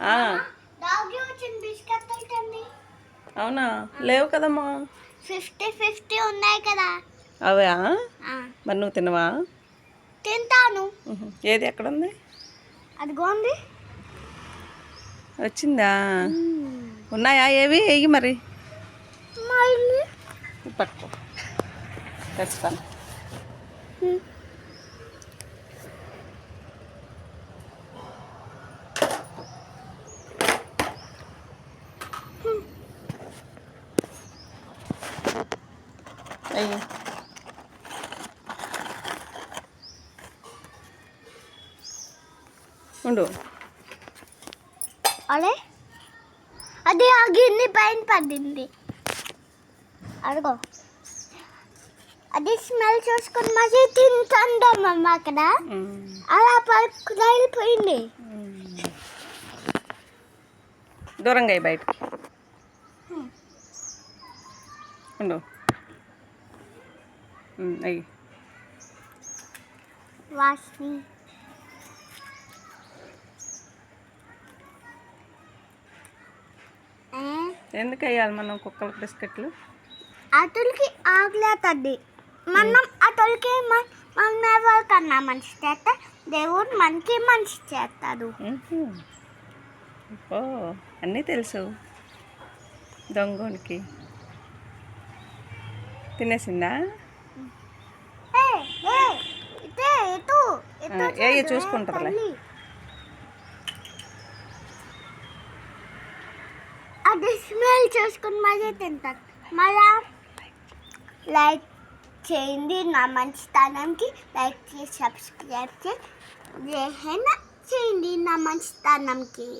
ఆ, అవునా లేవు కదమ్మా. 50-50 ఉన్నాయి కదా. అవా ఆ, మరి నువ్వు తినవా? తింటాను. ఏది ఎక్కడ ఉంది? అదిగోండి. వచ్చిందా? ఉన్నాయా? ఏవి వెయ్యి మరి మళ్ళీ పట్టుకో తెస్తాను. అయ్యి ఉండు. అరే అది ఆ గిన్నె పైన పడింది. అడుగో అది స్మెల్ చూసుకొని మళ్ళీ తింటాందమ్మ అక్కడ. అలా పడుకుని వెళ్ళిపోయింది. దూరంగా అయ్యి బయటకి ఉండు. అయ్యి వాష్ని ఎందుకు వేయాలి మనం కుక్కలకు బిస్కెట్లు? అతనికి ఆగలేదండి. మనం అతనికి మనం ఎవరికన్నా మంచి చేస్తే దేవుడు మనకి మంచి చేస్తాడు. ఓ అన్నీ తెలుసు దొంగోనికి. తినేసిందా? ఏ చూసుకుంటుందిలే. అది స్మెల్ చూసుకుని మళ్ళీ తింటాను. మళ్ళా లైక్ చేయండి నా మంచితనంకి. లైక్ చేసి సబ్స్క్రైబ్ చేయండి నా మంచితనంకి.